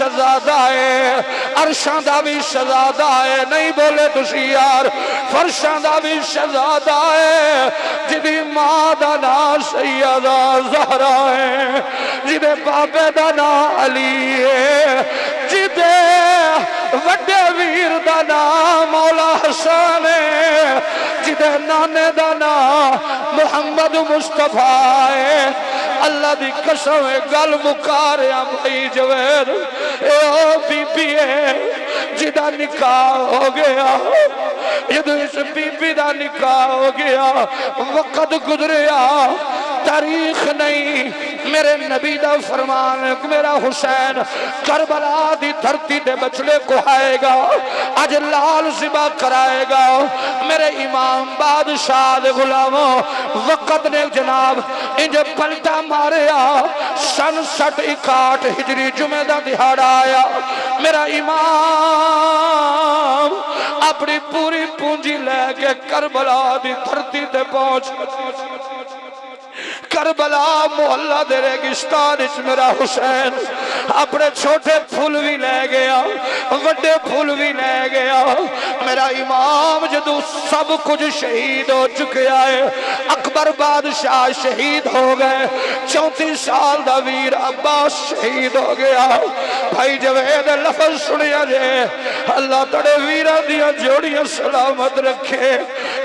شہزادہ ہے، عرشاں دا بھی شہزادہ ہے، نہیں بولے تسی یار، فرشاں دا بھی شہزادہ ہے، جدی ماں دا نام سیدہ زہرا ہے، جدے بابے دا نام علی ہے، جدے وڈے ویر دا نام مولا حسن ہے، جدے نانے دا نام محمد مصطفیٰ ہے۔ اللہ دی قسم گل مکاریا بھائی جوید، اے او بی بی ہے جدا نکاح ہو گیا، جدو اس بی بی دا نکاح ہو گیا، وقت گزریا، تاریخ نہیں، میرے نبی دا فرمان ہے کہ میرا حسین کربلا دی دھرتی دے بچڑے کو آئے گا، آج لال ذبح کرائے گا، میرے امام بادشاہ دے غلاموں، وقت نے جناب انجھے پلٹا ماریا، سن 61 ہجری جمعہ دا دہاڑا آیا، میرا امام اپنی پوری پونجی لے کے کربلا دی دھرتی تے پہنچ، کربلا محلہ دے ریگستان اس میرا حسین اپنے چھوٹے پھول بھی لے گیا، وڈے پھول بھی لے گیا، میرا امام جدو سب کچھ شہید ہو چکے آئے، اکبر بادشاہ شہید ہو گئے، 34 سال دا ویر عباس شہید ہو گیا، بھائی جوید لفظ سنیا جے، اللہ تڑے ویرہ دیا جوڑیاں سلامت رکھے،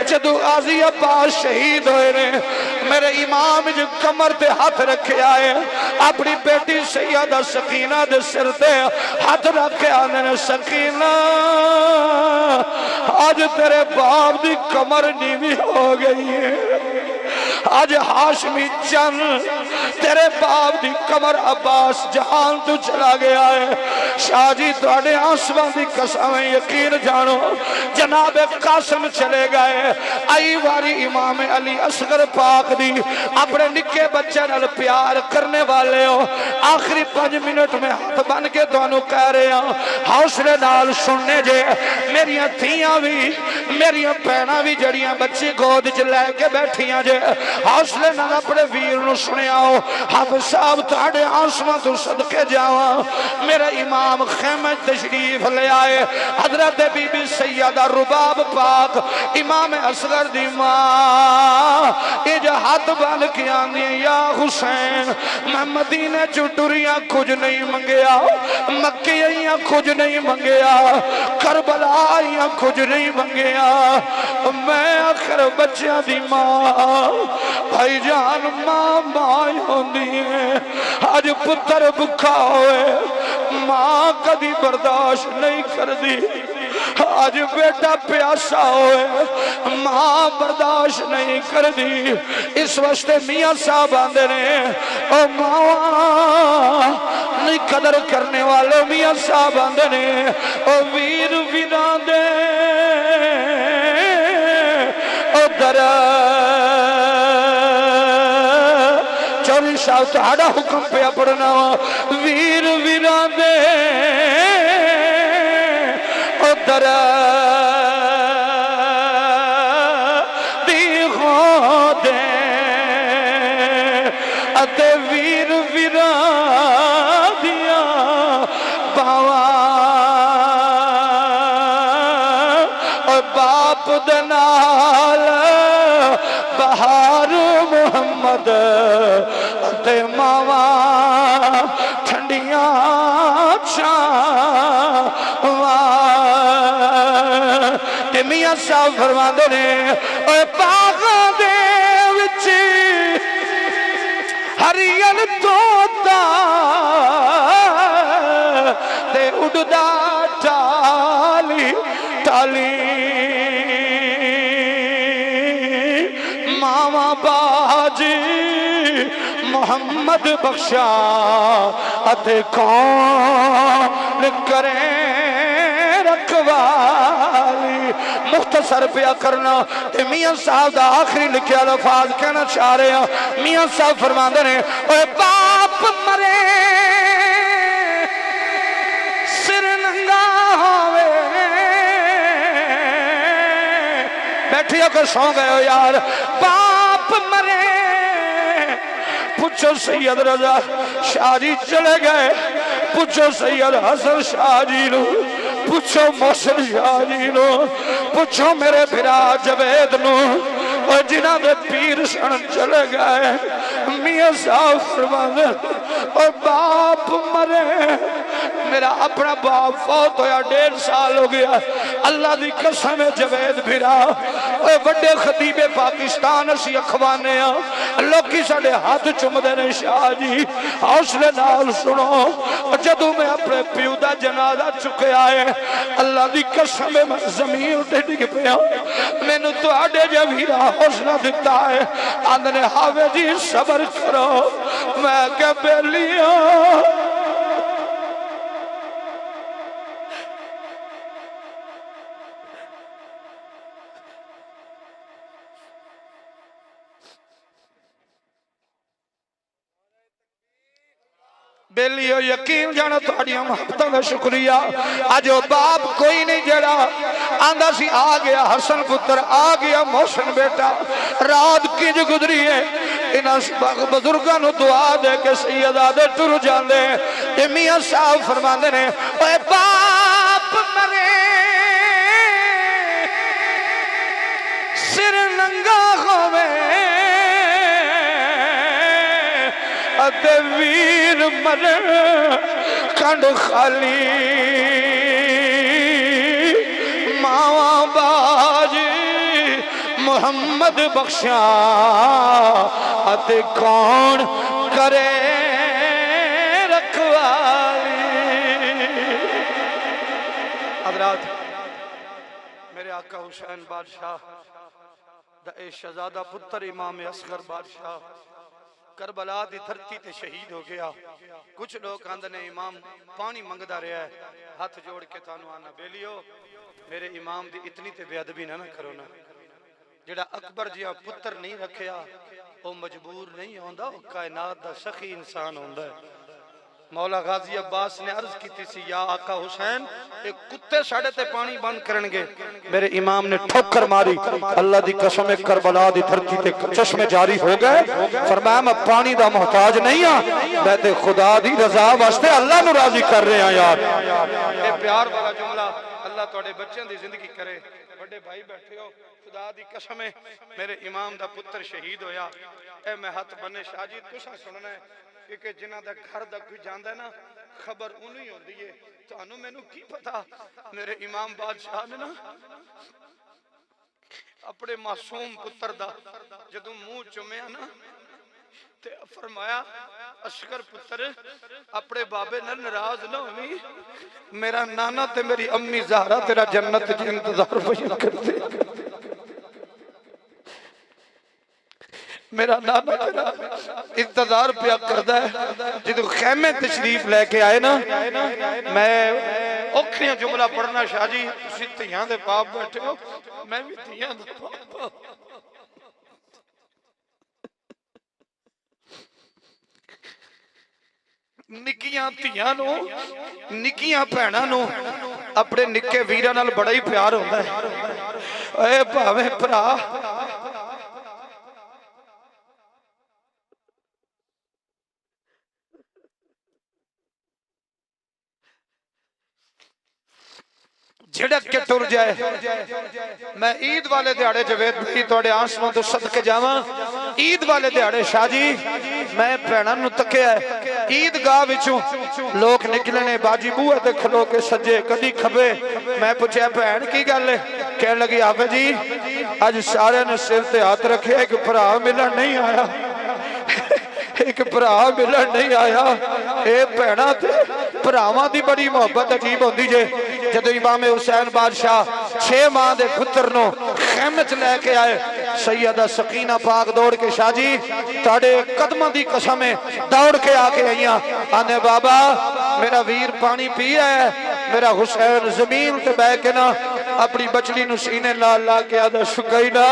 جدو غازی عباس شہید ہوئے نے، میرے امام جو کمر تے ہاتھ رکھے آئے، اپنی بیٹی سیدہ سکینہ دے سر تے ہاتھ رکھے آنے، سکینہ آج تیرے باپ دی کمر نیوی ہو گئی ہے، آج ہاشمی چند تیرے باپ دی کمر عباس جہان تو چلا گیا ہے، شاہ جی توڑے آسمان دی قسمیں یقین جانو، جناب قاسم چلے گئے، آئی واری امام علی اصغر پاک دی، اپنے نکے بچے نال پیار کرنے والے ہو، آخری 5 منٹ میں ہاتھ بن کے دونوں کہہ رہے ہیں، حوصلے نال سننے جے، میریاں تھیاں بھی، میریاں پینہ بھی جڑیاں بچی گود جلے کے بیٹھیاں جے، حوصلے نال اپنے ویر نو سنے آؤ، حافظ صاحب تاڑے آسمان تو صدقے جاؤں، میرا امام خیمہ تشریف لے آئے، حضرت بی بی سیدہ رباب پاک، امام اصغر دی ماں، یہ جو ہاتھ بال کی آندھی یا حسین، میں مدینہ چٹوریاں کچھ نہیں منگیا، مکیاں کچھ نہیں منگیا، کربلائیاں کچھ نہیں منگیا، میں آخر بچیاں دی ماں، بھائی جان ماں ماں ہوندی ہے، آج پتر بکھا ہوئے، ماں کدی برداشت نہیں کر دی، آج بیٹا پیاسا ہوئے، ماں برداشت نہیں کر دی، اس وقت میاں صاحب آندے نے، او ماں نہیں قدر کرنے والے میاں صاحب آندے نے، او ویر ویران دے، او درہ چوری شاہ تہاڑا حکم پہ پڑھنا، ویر ویران دے، او درہ دی خودے، اتے ویر ویران دیا باوان، اور باپ دنال بہار محمد، اتے ماوان ٹھنڈیاں چھاوان، تے میاں صاحب فرمان دے، اے باغاں دے وچی ہریل توتا تے اڑدا ٹالی ٹالی، ماما باجی محمد بخشا، اتے کون کریں رکھوالی، مختصر پیا کرنا، تے میاں صاحب دا آخری لکھیا لفاظ کہنا چاہ رہے ہیں، میاں صاحب فرمان دے رہے ہیں، اے باپ مرے سر ننگا ہوئے، بیٹھیا کر سو گئے ہو یار، باپ مرے، پوچھو سید رضا شاہ جی چلے گئے، پوچھو سید حسن شاہ جی نو، پوچھو محسن شاہ جی نو، پوچھو میرے بھرا جوید نو، اور جنہاں دے پیر سن چلے گئے میاں صاحب فرماندے اور باپ مرے، میرا اپنا باپ فوت ہویا 1.5 سال ہو گیا، اللہ دی قسم ہے جوید بھرا اے بڑے خطیب پاکستان اسی اخوانے ہاں، لوکی ساڑے ہاتھ چمدے نے شاہ جی حوصلے نال سنو، جدوں میں اپنے پیو دا جنازہ چکے آئے اللہ دی قسم ہے میں زمین تے ڈگ پیا، میں نے تو آڈے جا بھیرا حوصلہ دیتا ہے، آندھنے حافظ جی صبر کرو، میں کہ بیلیاں بیلیو یقین جانا تھوڑیاں محبتوں کا شکریہ، آج وہ باپ کوئی نہیں جڑا آندھا سی آ گیا حسن پتر، آ گیا محسن بیٹا، رات کی جو گزری ہے انہاں بزرگاں نو دعا دے کے سیدہ دے ٹر جاندے، اے میاں صاحب فرماندے نے اے باپ مرے سر ننگا ہوئے ادھے ویر مرے کنڈ خالی، ماں باجی محمد بخشا ادھے کون کرے رکھوالی۔ حضرات میرے آقا حسین بادشاہ دا اے شہزادہ پتر امام اصغر بادشاہ کربلا دی دھرتی تے شہید ہو گیا، کچھ لوگ آندھنے امام پانی منگدہ رہا ہے، ہاتھ جوڑ کے تانو آنا بیلیو میرے امام دی اتنی تے بے ادبی نہ کرو نا، جڑا اکبر جیا پتر نہیں رکھیا وہ مجبور نہیں ہوندا، وہ کائنات دا سخی انسان ہوندا ہے۔ مولا غازی عباس نے عرض کی تھی سی یا آقا حسین ایک کتے ساڑھے تے پانی بند کرنگے، میرے امام نے ٹھوکر ماری، اللہ دی قسم کربلا دی دھرتی تے چشمے جاری ہو گئے، فرمایا میں پانی دا محتاج نہیں ہاں، میں تے خدا دی رضا واسطے اللہ نو راضی کر رہے ہیں یار۔ اے پیار والا جملہ اللہ توڑے بچوں دی زندگی کرے، بڑے بھائی بیٹھے ہو، خدا دی قسم میرے امام دا پتر شہید ہویا، اے میں ہاتھ بنے شاہ جی تسا سننا ہے کہ جنہ دا گھر دا کوئی جاندہ ہے نا خبر انہی ہوں دیئے تو انہوں میں نو کی پتا، میرے امام بادشاہ نے نا اپنے معصوم پتر دا جدوں منہ چمیا نا تے فرمایا اشکر پتر اپنے بابے نہ ناراض نہ ہوئی، میرا نانا تے میری امی زہرہ تیرا جنت جی انتظار بیان کرتے، میرا نانا تیرا انتظار پیا کردہ ہے، جدو خیمے تشریف لے کے آئے نا میں اوکھریاں جملہ پڑھنا شاہ جی تسی تیہاں دے باپ بیٹھے ہو، میں بھی تیہاں دے باپ نکیاں تیہاں نو نکیاں پہنا نو اپنے نکے ویرہ نال بڑا ہی پیار ہوندہ ہے۔ اے بھاوے پرا جھڑک کے ٹر جائے، میں عید والے دیاڑے جوید بھائی توڑے آنسوں تو صدقے جاواں، عید والے دیاڑے شاہ جی میں پہنا نو تکے ہے، عید گاہ وچوں لوگ نکلنے باجی بوہ دے کھلو کے سجے کدی کھبے، میں پوچھے پہن کی گل ہے، کہنے لگی آفے جی آج سارے نے سر تے ہاتھ رکھے ایک پرا ملن نہیں آیا، ایک پرا ملن نہیں آیا، اے پہنا تے پراواں دی بڑی محبت عجیب ہوندی جے، جدو امام حسین بادشاہ 6 ماہ دے پتر نو خیمت لے کے آئے، سیدہ سکینہ پاک دوڑ کے شاہ جی تاڑے قدمہ دی قسمیں دوڑ کے آکے آئیاں، آنے بابا میرا ویر پانی پی ہے، میرا حسین زمین تے بے کے نا اپنی بچڑی نو سینے لا لا کے آدھا شکینہ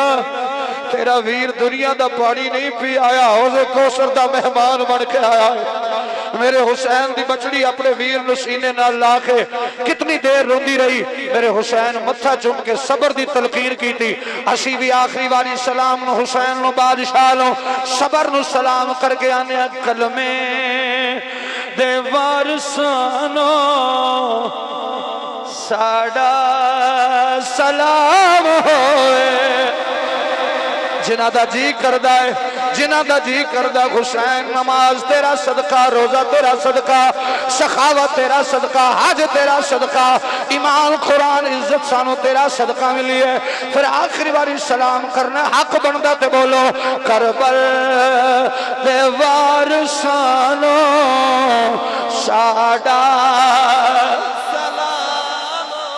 تیرا ویر دنیا دا پانی نہیں پی آیا، حوض کوثر دا مہمان بن کے آیا ہے، میرے حسین دی بچڑی اپنے ویر نو سینے نال لا کے کتنی دیر روندی رہی، میرے حسین متھا چم کے صبر دی تلقین کی تھی، اسی بھی آخری والی سلام نو حسین نو بادشاہ نو صبر نو سلام کر کے آنے کلمے دے وارثانو ساڈا سلام ہوئے جنہ دا جی کردہ ہے جنہ دا جی کردہ حسین نماز تیرا صدقہ روزہ تیرا صدقہ سخاوت تیرا صدقہ حج تیرا صدقہ ایمان قرآن عزت سانو تیرا صدقہ ملی ہے پھر آخری باری سلام کرنا حق بندہ تے بولو کربل دے وارثانو ساڈا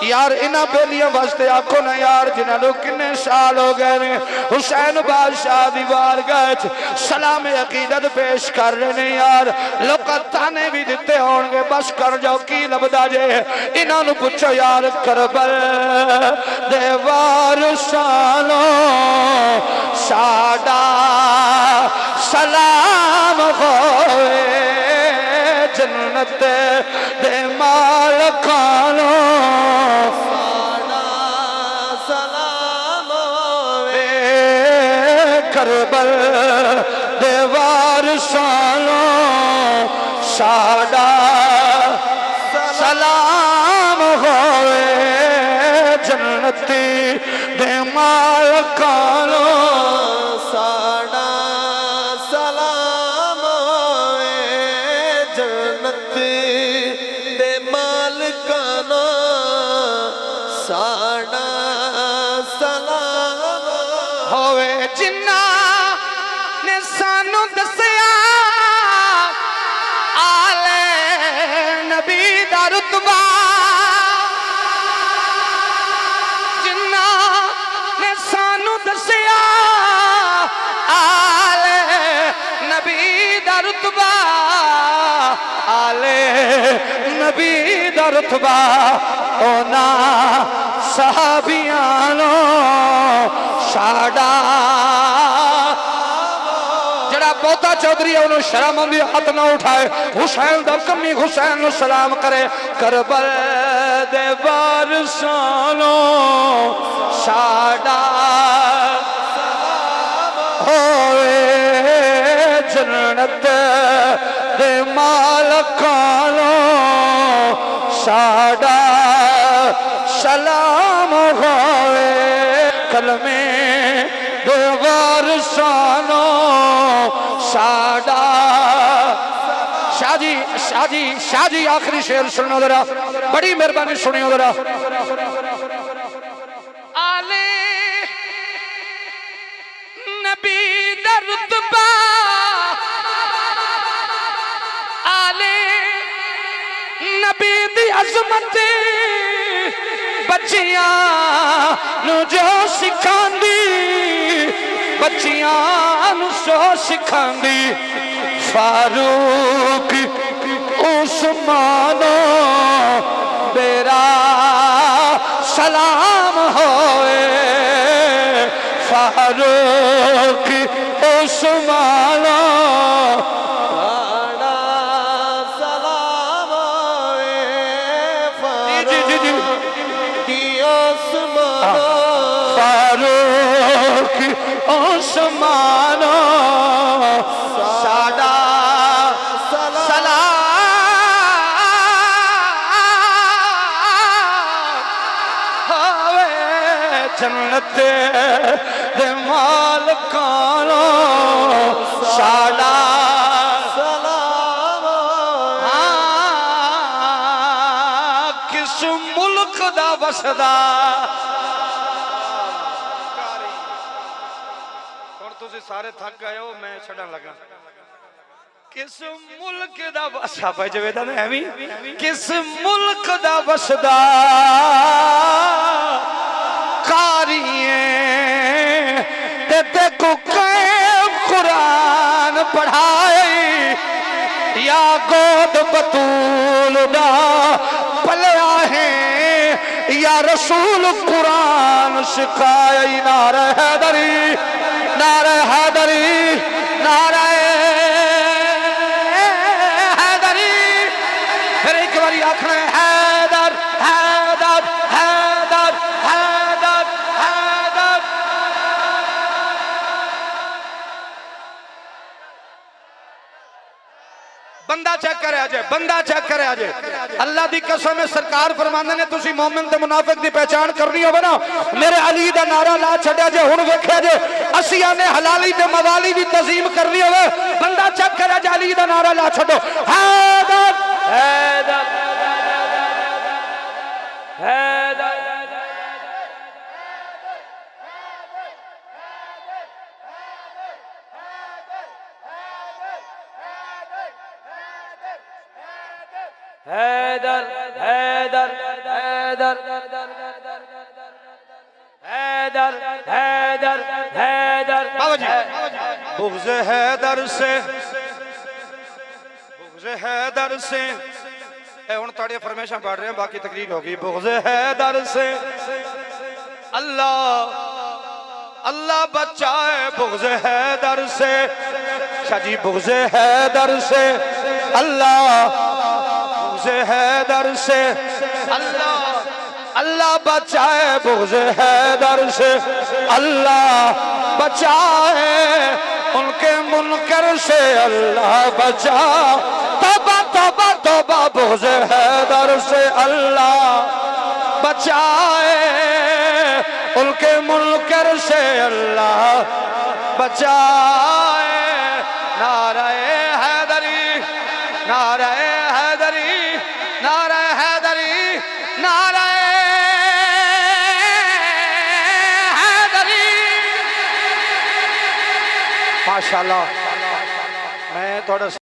یار انہاں بیلیاں واسطے آکھو نا یار جنہاں لوگ کنے سال ہو گئے نے حسین بادشاہ دی بارگاہ سلام عقیدت پیش کر رہے نے یار لوگ تانے بھی دیتے ہونگے بس کر جاؤ کی لبدا جے انہاں نو پوچھو یار کربل دے وارثانو ساڈا سلام ہوئے جنت دے مالکانو کربل دے وارثانو ساڈا سلام ہوئے جنتی دے مالکانو ساڈا سلام ہوئے جنتی دے مالکانو ساڈا سلام ہوئے جنہ نے سانو دسیا آلے نبی دا رتبہ جنہ نے سانو دسیا آلے نبی دا رتبہ آلے نبی دا رتبہ اونا صحابیانو ساڈا جڑا بہتا چودھری ہے انہوں شرم ہوندی ہاتھ نہ اٹھائے حسین دا کمی حسین نو سلام کرے کربل دے وارثانو ساڈا ہوئے جنت دے مالکانو ساڈا سلام ہوئے کلمے دے وارثانو ساڈا شاہ جی آخری شعر سنو ذرا بڑی مہربانی سنیو ذرا آلے نبی دا رتبہ آلے نبی دی عظمت بچیاں نو جو سکھان دی بچیاں نو جو سکھان دی فاروق عثمانو میرا سلام ہوئے فاروق عثمانو ساڈا سلام ہوئے فاروق عثمانو فاروق عثمانو ساڈا سلام ہوئے جنت دے مالکانو ساڈا سلام کس ملک دا وسدا تسی سارے تھک گئے ہو میں چھڑن لگا کس ملک دا وسدا پہ جویدہ نے ہمیں کس ملک دا وسدا کارییں تے کو قیم قرآن پڑھائے یا گود بطول دا پلیا ہے یا رسول قرآن سکھائے نعرہ حیدری نعرہ حیدری نعرہ حیدری پھر ایک باری آکھنا ہے حیدر حیدر حیدر حیدر حیدر بندہ چیک کرے آجے بندہ چیک کرے آجے اللہ دی قسم ہے سرکار فرماندے نے تسی مومن تے منافق دی پہچان کرنی ہوگا نا میرے علی دا نعرہ لا چھڑیا جے ہن ویکھیا جے اسیاں نے حلالی تے موالی دی تنظیم کرنی ہوگا بندہ چیک کرے جے علی دا نعرہ لا چھڑو حیدر حیدر حیدر حیدر حیدر حیدر حیدر حیدر حیدر بابا جی بغض حیدر سے بغض حیدر سے اے ہن تھوڑی فرمیشاں پڑھ رہے ہیں باقی تقریر ہوگی بغض حیدر سے اللہ اللہ بچائے بغض حیدر سے شاہ جی بغض حیدر سے اللہ بغض حیدر سے اللہ اللہ بچائے بغض حیدر سے اللہ بچائے ان کے منکر سے اللہ بچا توبہ توبہ توبہ بغض حیدر سے اللہ بچائے ان کے منکر سے اللہ بچائے نعرہ حیدری نعرہ حیدری نعرہ حیدری نعرہ حیدری ماشاءاللہ میں تھوڑا